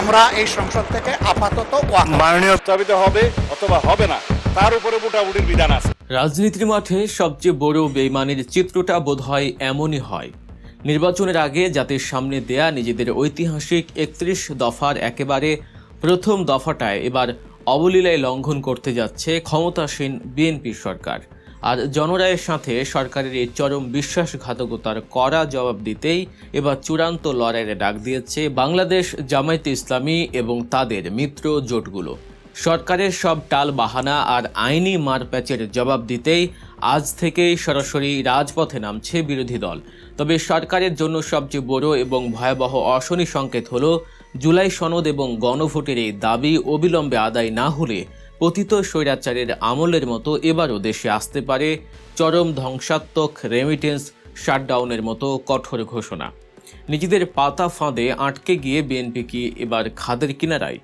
আমরা এই সংসদ থেকে আপাতত মাননীয় স্থাপিত হবে অথবা হবে না, তার উপরে মোটামুটির বিধান আছে। রাজনীতির মাঠে সবচেয়ে বড় বেইমানির চিত্রটা বোধহয় এমনই হয়। নির্বাচনের আগে জাতির সামনে দেয়া নিজেদের ঐতিহাসিক ৩১ দফার একেবারে প্রথম দফাটায় এবার অবলীলায় লঙ্ঘন করতে যাচ্ছে ক্ষমতাসীন বিএনপি সরকার। আর জনরায়ের সাথে সরকারের এই চরম বিশ্বাসঘাতকতার কড়া জবাব দিতেই এবার চূড়ান্ত লড়াইয়ের ডাক দিয়েছে বাংলাদেশ জামায়াতে ইসলামী এবং তাদের মিত্র জোটগুলো। সরকারের সব টাল বাহানা আর আইনি মারপ্যাচের জবাব দিতেই আজ থেকেই সরাসরি রাজপথে নামছে বিরোধী দল। তবে সরকারের জন্য সবচেয়ে বড় এবং ভয়াবহ অশনি সংকেত হলো জুলাই সনদ এবং গণভোটের এই দাবি অবিলম্বে আদায় না হলে পতিত স্বৈরাচারের আমলের মতো এবারও দেশে আসতে পারে চরম ধ্বংসাত্মক রেমিটেন্স শাটডাউনের মতো কঠোর ঘোষণা। নিজেদের পাতা ফাঁদে আটকে গিয়ে বিএনপি কি এবার খাদের কিনারায়?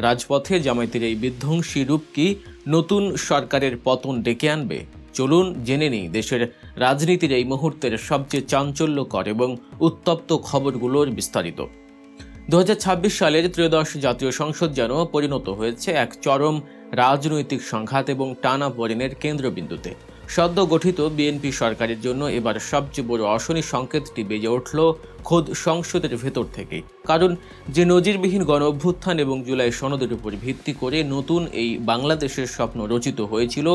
রাজপথে জামায়াতের এই বিধ্বংসী রূপ কি নতুন সরকারের পতন ডেকে আনবে? চলুন জেনে নিই দেশের রাজনীতির এই মুহূর্তের সবচেয়ে চাঞ্চল্যকর এবং উত্তপ্ত খবরগুলোর বিস্তারিত। 2026 সালের ত্রয়োদশ জাতীয় সংসদ যেন পরিণত হয়েছে এক চরম রাজনৈতিক সংঘাত এবং টানাপোড়েনের কেন্দ্রবিন্দুতে। সদ্য গঠিত বিএনপি সরকারের জন্য এবার সবচেয়ে বড় অশনি সংকেতটি বেজে উঠল খোদ সংসদের ভেতর থেকেই। কারণ যে নজিরবিহীন গণ অভ্যুত্থান এবং জুলাই সনদের উপর ভিত্তি করে নতুন এই বাংলাদেশের স্বপ্ন রচিত হয়েছিল,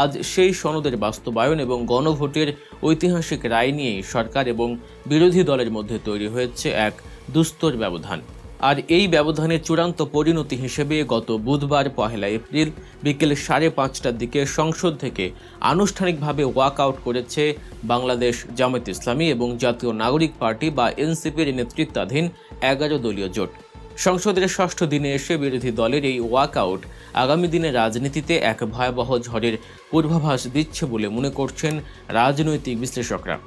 আজ সেই সনদের বাস্তবায়ন এবং গণভোটের ঐতিহাসিক রায় নিয়েই সরকার এবং বিরোধী দলের মধ্যে তৈরি হয়েছে এক দুস্তর ব্যবধান। আর এই ব্যবধানের চূড়ান্ত পরিণতি হিসেবে গত বুধবার 1 এপ্রিল বিকেল 5:30টার দিকে সংসদ থেকে আনুষ্ঠানিকভাবে ওয়াকআউট করেছে বাংলাদেশ জামায়াতে ইসলামী এবং জাতীয় নাগরিক পার্টি বা এনসিপির নেতৃত্বাধীন 11 দলীয় জোট। সংসদের ষষ্ঠ দিনে এসে বিরোধী দলের এই ওয়াকআউট আগামী দিনের রাজনীতিতে এক ভয়াবহ ঝড়ের পূর্বাভাস দিচ্ছে বলে মনে করছেন রাজনৈতিক বিশ্লেষকরা।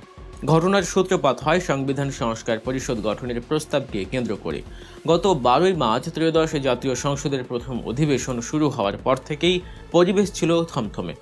ঘটনার সূত্রপাত হয় সংবিধান সংস্কার পরিষদ গঠনের প্রস্তাবকে কেন্দ্র করে। গত 12 মার্চ ত্রয়োদশ জাতীয় সংসদের প্রথম অধিবেশন শুরু হওয়ার পর থেকেই পরিবেশ ছিল থমথমে।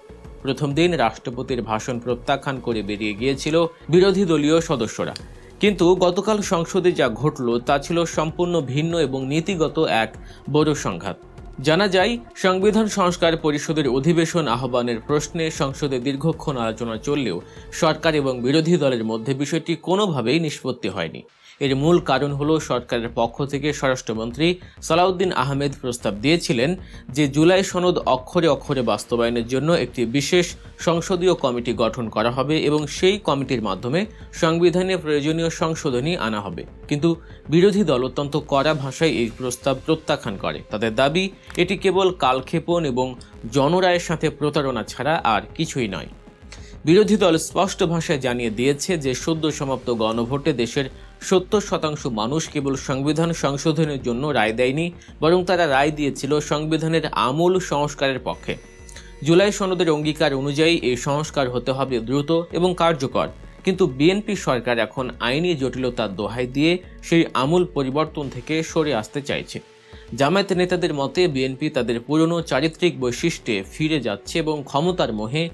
প্রথম দিন রাষ্ট্রপতির ভাষণ প্রত্যাখ্যান করে বেরিয়ে গিয়েছিল বিরোধী দলীয় সদস্যরা। কিন্তু গতকাল সংসদে যা ঘটল তা ছিল সম্পূর্ণ ভিন্ন এবং নীতিগত এক বড় সংঘাত। জানা যায়, সংবিধান সংস্কার পরিষদের অধিবেশন আহ্বানের প্রশ্নে সংসদে দীর্ঘক্ষণ আলোচনা চললেও সরকার এবং বিরোধী দলের মধ্যে বিষয়টি কোনোভাবেই নিষ্পত্তি হয়নি। এর মূল কারণ হলো সরকারের পক্ষ থেকে স্বরাষ্ট্রমন্ত্রী সালাউদ্দিন আহমেদ প্রস্তাব দিয়েছিলেন যে জুলাই সনদ অক্ষরে অক্ষরে বাস্তবায়নের জন্য একটি বিশেষ সংসদীয় কমিটি গঠন করা হবে এবং সেই কমিটির মাধ্যমে সংবিধানে প্রয়োজনীয় সংশোধনী আনা হবে। কিন্তু বিরোধী দল অত্যন্ত কড়া ভাষায় এই প্রস্তাব প্রত্যাখ্যান করে। তাদের দাবি এটি কেবল কালক্ষেপণ এবং জনরায়ের সাথে প্রতারণা ছাড়া আর কিছুই নয়। বিরোধী দল স্পষ্ট ভাষায় জানিয়ে দিয়েছে যে সদ্য সমাপ্ত গণভোটে দেশের 70% মানুষ কেবল সংবিধান সংশোধনের জন্য রায় দেয়নি, বরং তারা রায় দিয়েছিল সংবিধানের আমূল সংস্কারের পক্ষে। জুলাই সনদের অঙ্গীকার অনুযায়ী এই সংস্কার হতে হবে দ্রুত এবং কার্যকর। কিন্তু বিএনপি সরকার এখন আইনি জটিলতার দোহাই দিয়ে সেই আমূল পরিবর্তন থেকে সরে আসতে চাইছে। জামায়াত নেতাদের মতে বিএনপি তাদের পুরনো চারিত্রিক বৈশিষ্ট্যে ফিরে যাচ্ছে এবং ক্ষমতার মোহে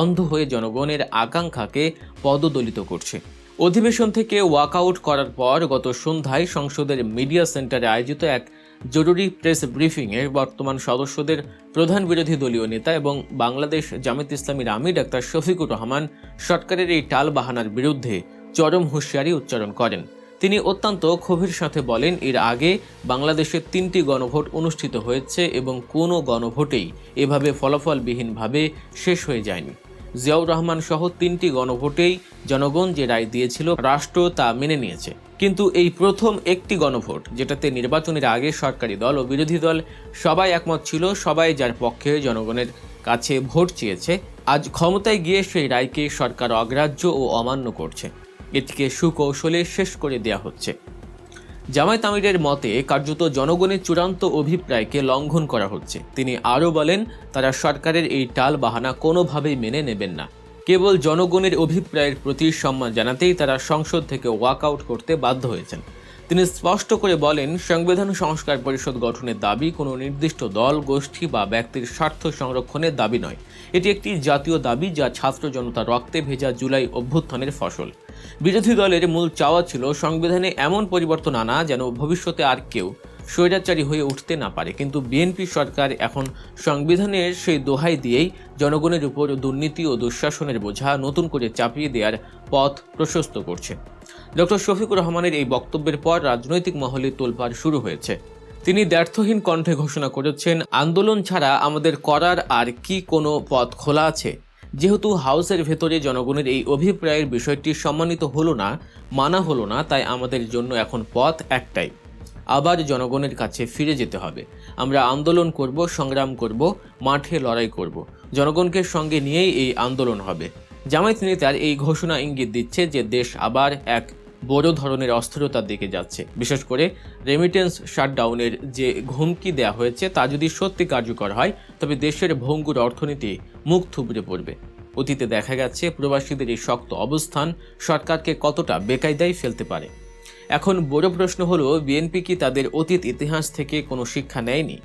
অন্ধ হয়ে জনগণের আকাঙ্ক্ষাকে পদদলিত করছে। অধিবেশন থেকে ওয়াকআউট করার পর গত সন্ধ্যায় সংসদের মিডিয়া সেন্টারে আয়োজিত এক জরুরি প্রেস ব্রিফিংয়ে বর্তমান সদস্যদের প্রধান বিরোধী দলীয় নেতা এবং বাংলাদেশ জামায়াতে ইসলামীর আমির ডাক্তার শফিকুর রহমান সরকারের এই টাল বাহানার বিরুদ্ধে চরম হুঁশিয়ারি উচ্চারণ করেন। তিনি অত্যন্ত ক্ষোভের সাথে বলেন, এর আগে বাংলাদেশে 3টি গণভোট অনুষ্ঠিত হয়েছে এবং কোনো গণভোটেই এভাবে ফলাফলবিহীনভাবে শেষ হয়ে যায়নি। জিয়াউর রহমান সহ 3টি গণভোটেই জনগণ যে রায় দিয়েছিল রাষ্ট্র তা মেনে নিয়েছে। কিন্তু এই প্রথম একটি গণভোট যেটাতে নির্বাচনের আগে সরকারি দল ও বিরোধী দল সবাই একমত ছিল, সবাই যার পক্ষে জনগণের কাছে ভোট চেয়েছে, আজ ক্ষমতায় গিয়ে সেই রায়কে সরকার অগ্রাহ্য ও অমান্য করছে। এটিকে সুকৌশলে শেষ করে দেয়া হচ্ছে। জামায়াত আমিরের মতে কার্যত জনগণের চূড়ান্ত অভিপ্রায়কে লঙ্ঘন করা হচ্ছে। তিনি আরও বলেন, তারা সরকারের এই টাল বাহানা কোনোভাবেই মেনে নেবেন না। কেবল জনগণের অভিপ্রায়ের প্রতি সম্মান জানাতেই তারা সংসদ থেকে ওয়াকআউট করতে বাধ্য হয়েছেন। তিনি স্পষ্ট করে বলেন, সংবিধান সংস্কার পরিষদ গঠনের দাবি কোনো নির্দিষ্ট দল, গোষ্ঠী বা ব্যক্তির স্বার্থ সংরক্ষণের দাবি নয়। এটি একটি জাতীয় দাবি যা ছাত্র জনতার রক্তে ভেজা জুলাই অভ্যুত্থানের ফসল। বিরোধী দলের মূল চাওয়া ছিল সংবিধানে এমন পরিবর্তন আনা যেন ভবিষ্যতে আর কেউ স্বৈরাচারী হয়ে উঠতে না পারে। কিন্তু বিএনপি সরকার এখন সংবিধানের সেই দোহাই দিয়েই জনগণের উপর দুর্নীতি ও দুঃশাসনের বোঝা নতুন করে চাপিয়ে দেওয়ার পথ প্রশস্ত করছে। ডক্টর শফিকুর রহমানের এই বক্তব্যের পর রাজনৈতিক মহলে তোলপাড় শুরু হয়েছে। তিনি দ্ব্যর্থহীন কণ্ঠে ঘোষণা করেছেন, আন্দোলন ছাড়া আমাদের করার আর কি কোনো পথ খোলা আছে? যেহেতু হাউসের ভেতরে জনগণের এই অভিপ্রায়ের বিষয়টি সম্মানিত হলো না, মানা হলো না, তাই আমাদের জন্য এখন পথ একটাই, আবার জনগণের কাছে ফিরে যেতে হবে। আমরা আন্দোলন করব, সংগ্রাম করব, মাঠে লড়াই করব, জনগণকে সঙ্গে নিয়েই এই আন্দোলন হবে। জামায়াত নেতার এই ঘোষণা ইঙ্গিত দিচ্ছে যে দেশ আবার এক বড় ধরনের অস্থিরতার দিকে যাচ্ছে। বিশেষ করে রেমিটেন্স শাটডাউনের যে হুমকি দেওয়া হয়েছে তা যদি সত্যি কার্যকর হয়, তবে দেশের ভঙ্গুর অর্থনীতি মুখ থুবড়ে পড়বে। অতীতে দেখা গেছে প্রবাসীদের এই শক্ত অবস্থান সরকারকে কতটা বেকায়দায় ফেলতে পারে। এখন বড় প্রশ্ন হলো, বিএনপি কি তাদের অতীত ইতিহাস থেকে কোনো শিক্ষা নেয়নি?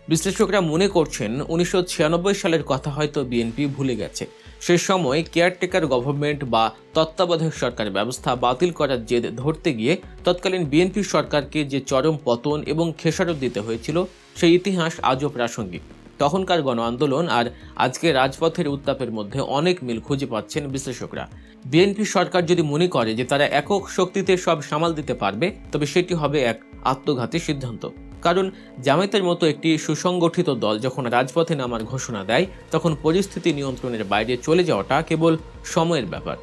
বিশ্লেষকরা মনে করছেন 1996 সালের কথা হয়তো বিএনপি ভুলে গেছে। সে সময় কেয়ারটেকার গভর্নমেন্ট বা তত্ত্বাবধায়ক সরকার ব্যবস্থা বাতিল করার জেদ ধরতে গিয়ে তৎকালীন বিএনপি সরকারকে যে চরম পতন এবং খেসারত দিতে হয়েছিল, সেই ইতিহাস আজও প্রাসঙ্গিক। তখনকার গণ আন্দোলন আর আজকে রাজপথের উত্তাপের মধ্যে অনেক মিল খুঁজে পাচ্ছেন বিশ্লেষকরা। বিএনপি সরকার যদি মনে করে যে তারা একক শক্তিতে সব সামাল দিতে পারবে, তবে সেটি হবে এক আত্মঘাতী সিদ্ধান্ত। কারণ জামায়াতের মতো একটি সুসংগঠিত দল যখন রাজপথে নামার ঘোষণা দেয়, তখন পরিস্থিতি নিয়ন্ত্রণের বাইরে চলে যাওয়াটা কেবল সময়ের ব্যাপার।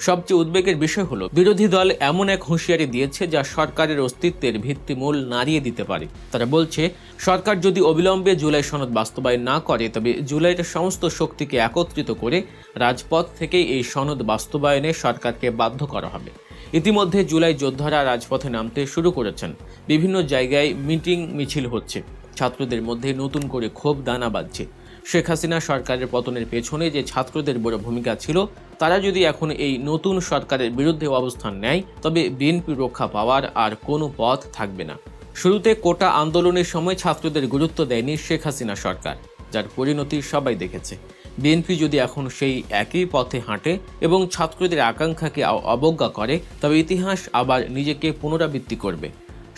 সবচেয়ে উদ্বেগের বিষয় হলো, বিরোধী দল এমন এক হুঁশিয়ারি দিয়েছে যা সরকারের অস্তিত্বের ভিত্তিমূল নাড়িয়ে দিতে পারে। তারা বলছে, সরকার যদি অবিলম্বে জুলাই সনদ বাস্তবায়ন না করে, তবে জুলাইয়ের সমস্ত শক্তিকে একত্রিত করে রাজপথ থেকেই এই সনদ বাস্তবায়নে সরকারকে বাধ্য করা হবে। ইতিমধ্যে জুলাই যোদ্ধারা রাজপথে নামতে শুরু করেছেন। বিভিন্ন জায়গায় মিটিং মিছিল হচ্ছে। ছাত্রদের মধ্যে নতুন করে ক্ষোভ দানা বাঁধছে। শেখ হাসিনা সরকারের পতনের পেছনে যে ছাত্রদের বড় ভূমিকা ছিল, তারা যদি এখন এই নতুন সরকারের বিরুদ্ধে অবস্থান নেয়, তবে বিএনপি রক্ষা পাওয়ার আর কোনো পথ থাকবে না। শুরুতে কোটা আন্দোলনের সময় ছাত্রদের গুরুত্ব দেয়নি শেখ হাসিনা সরকার, যার পরিণতি সবাই দেখেছে। বিএনপি যদি এখন সেই একই পথে হাঁটে এবং ছাত্রদের আকাঙ্ক্ষাকে অবজ্ঞা করে, তবে ইতিহাস আবার নিজেকে পুনরাবৃত্তি করবে।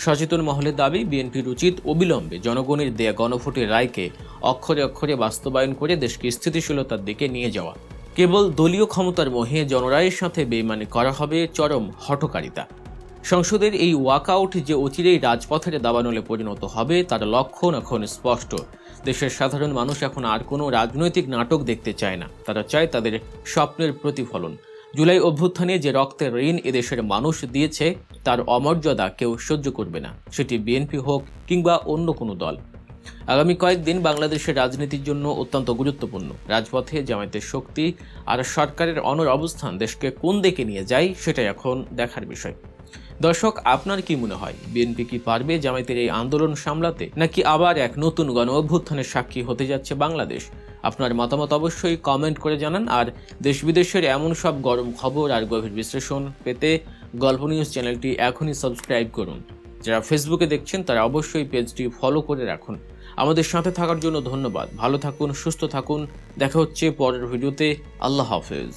সচেতন মহলের দাবি, বিএনপির উচিত অবিলম্বে জনগণের দেয়া গণভোটের রায়কে অক্ষরে অক্ষরে বাস্তবায়ন করে দেশকে স্থিতিশীলতার দিকে নিয়ে যাওয়া। কেবল দলীয় ক্ষমতার মোহে জনরায়ের সাথে বেইমানি করা হবে চরম হঠকারিতা। সংসদের এই ওয়াকআউট যে অচিরেই রাজপথের দাবানলে পরিণত হবে, তার লক্ষণ এখন স্পষ্ট। দেশের সাধারণ মানুষ এখন আর কোনো রাজনৈতিক নাটক দেখতে চায় না। তারা চায় তাদের স্বপ্নের প্রতিফলন। জুলাই অভ্যুত্থানে যে রক্তের ঋণ এদেশের মানুষ দিয়েছে, তার অমর্যাদা কেউ সহ্য করবে না, সেটি বিএনপি হোক কিংবা অন্য কোনো দল। আগামী কয়েকদিন বাংলাদেশের রাজনীতির জন্য অত্যন্ত গুরুত্বপূর্ণ। রাজপথে জামায়াতের শক্তি আর সরকারের অনড় অবস্থান দেশকে কোন দিকে নিয়ে যায়, সেটাই এখন দেখার বিষয়। দর্শক, আপনার কি মনে হয়, বিএনপি কি পারবে জামায়াতের এই আন্দোলন সামলাতে, নাকি আবার এক নতুন গণ অভ্যুত্থানের সাক্ষী হতে যাচ্ছে বাংলাদেশ? আপনার মতামত অবশ্যই কমেন্ট করে জানান। আর দেশ বিদেশের এমন সব গরম খবর আর গভীর বিশ্লেষণ পেতে গল্প নিউজ চ্যানেলটি এখনই সাবস্ক্রাইব করুন। যারা ফেসবুকে দেখছেন তারা অবশ্যই পেজটি ফলো করে রাখুন। আমাদের সাথে থাকার জন্য ধন্যবাদ। ভালো থাকুন, সুস্থ থাকুন। দেখা হচ্ছে পরের ভিডিওতে। আল্লাহ হাফেজ।